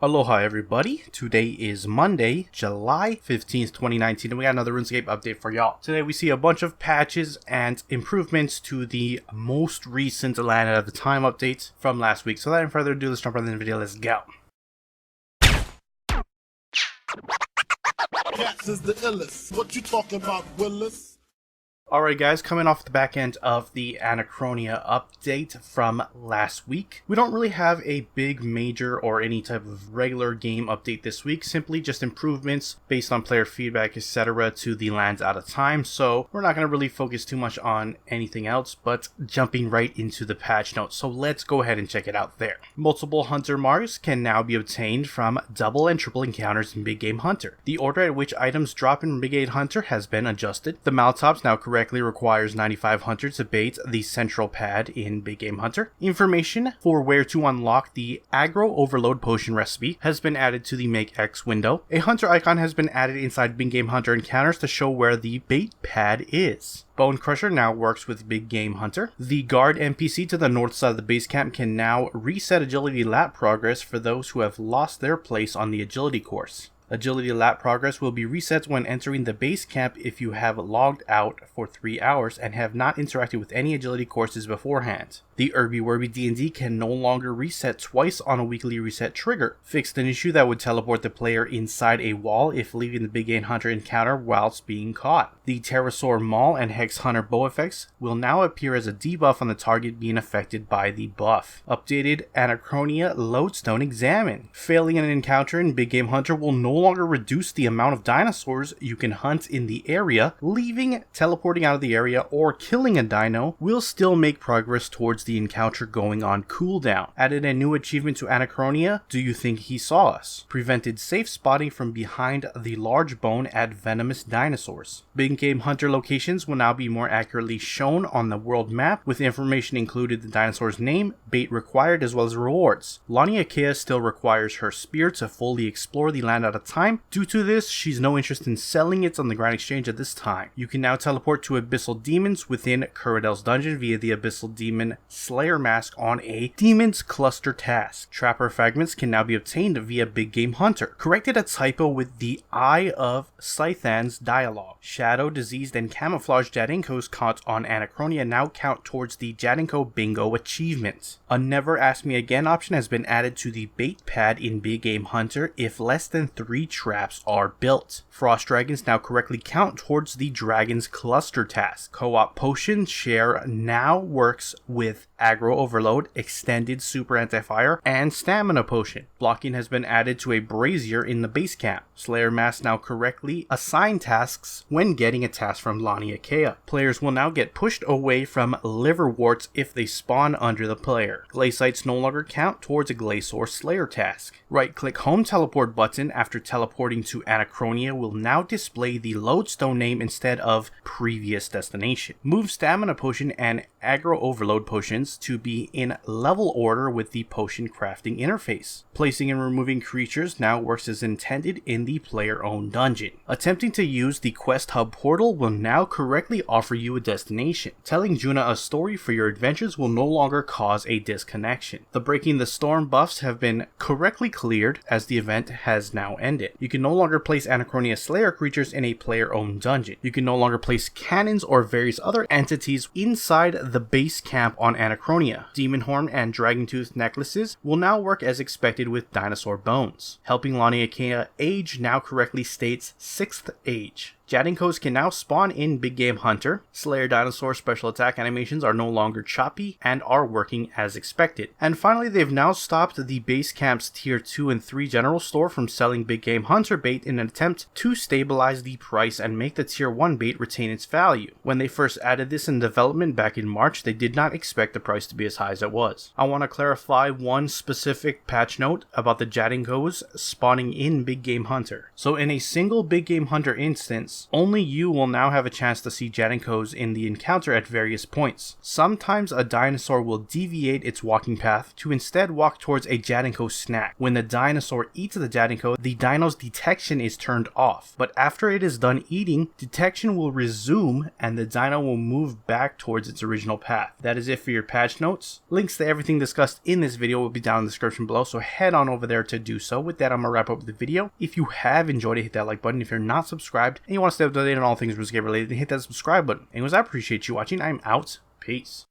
Aloha everybody, today is Monday, July 15th, 2019, and we got another RuneScape update for y'all. Today we see a bunch of patches and improvements to the most recent land at the time updates from last week. So without any further ado, let's jump right into the video, let's go. Cats is the illest. What you talking about, Willis? Alright guys, coming off the back end of the Anachronia update from last week. We don't really have a big major or any type of regular game update this week, simply just improvements based on player feedback, etc. to the lands out of time, so we're not going to really focus too much on anything else, but jumping right into the patch notes. So let's go ahead and check it out there. Multiple Hunter Marks can now be obtained from double and triple encounters in Big Game Hunter. The order at which items drop in Big Game Hunter has been adjusted. The Maltops now correctly requires 95 hunters to bait the central pad in Big Game Hunter. Information for where to unlock the Aggro Overload Potion recipe has been added to the Make X window. A hunter icon has been added inside Big Game Hunter encounters to show where the bait pad is. Bone Crusher now works with Big Game Hunter. The guard NPC to the north side of the base camp can now reset agility lap progress for those who have lost their place on the agility course. Agility lap progress will be reset when entering the base camp if you have logged out for 3 hours and have not interacted with any agility courses beforehand. The Irby Werby D&D can no longer reset twice on a weekly reset trigger. Fixed an issue that would teleport the player inside a wall if leaving the Big Game Hunter encounter whilst being caught. The Pterosaur Maul and Hex Hunter bow effects will now appear as a debuff on the target being affected by the buff. Updated Anachronia Lodestone Examine. Failing an encounter in Big Game Hunter will no longer reduce the amount of dinosaurs you can hunt in the area. Leaving, teleporting out of the area, or killing a dino will still make progress towards the encounter going on cooldown. Added a new achievement to Anachronia, Do You Think He Saw Us? Prevented safe spotting from behind the large bone at venomous dinosaurs. Big Game Hunter locations will now be more accurately shown on the world map, with information included the dinosaur's name, bait required, as well as rewards. Anachronia still requires her spear to fully explore the land at a time. Due to this, she's no interest in selling it on the Grand Exchange at this time. You can now teleport to Abyssal Demons within Curadel's dungeon via the Abyssal Demon Slayer mask on a Demons Cluster task. Trapper fragments can now be obtained via Big Game Hunter. Corrected a typo with the Eye of Scythan's dialogue. Shadow, Diseased, and Camouflaged Jadinkos caught on Anachronia now count towards the Jadinko Bingo achievement. A Never Ask Me Again option has been added to the bait pad in Big Game Hunter if less than 3 traps are built. Frost Dragons now correctly count towards the Dragon's Cluster task. Co-op Potion Share now works with Aggro Overload, Extended Super Anti-Fire, and Stamina Potion. Blocking has been added to a Brazier in the base camp. Slayer Mask now correctly assign tasks when getting a task from Anachronia. Players will now get pushed away from liverworts if they spawn under the player. Glacites no longer count towards a Glacior Slayer task. Right-click Home Teleport button after teleporting to Anachronia will now display the lodestone name instead of previous destination. Move Stamina Potion and Aggro Overload Potions to be in level order with the potion crafting interface. Placing and removing creatures now works as intended in the player-owned dungeon. Attempting to use the Quest Hub portal will now correctly offer you a destination. Telling Juna a story for your adventures will no longer cause a disconnection. The Breaking the Storm buffs have been correctly cleared as the event has now ended. You can no longer place Anachronia Slayer creatures in a player-owned dungeon. You can no longer place cannons or various other entities inside the base camp on Anachronia. Demon Horn and Dragon Tooth necklaces will now work as expected with dinosaur bones. Helping Anachronia age now correctly states 6th age. Jadinkos can now spawn in Big Game Hunter. Slayer Dinosaur special attack animations are no longer choppy and are working as expected. And finally, they've now stopped the base camp's tier 2 and 3 general store from selling Big Game Hunter bait in an attempt to stabilize the price and make the tier 1 bait retain its value. When they first added this in development back in March, they did not expect the price to be as high as it was. I want to clarify one specific patch note about the Jadinkos spawning in Big Game Hunter. So in a single Big Game Hunter instance, happens. Only you will now have a chance to see Jadinkos in the encounter at various points. Sometimes a dinosaur will deviate its walking path to instead walk towards a Jadinkos snack. When the dinosaur eats the Jadinkos, the dino's detection is turned off, but after it is done eating, detection will resume and the dino will move back towards its original path. That is it for your patch notes. Links to everything discussed in this video will be down in the description below, so head on over there to do so. With that, I'm gonna wrap up the video. If you have enjoyed it, hit that like button. If you're not subscribed and you want to stay up to date on all things RuneScape related, then hit that subscribe button. Anyways, I appreciate you watching. I'm out. Peace.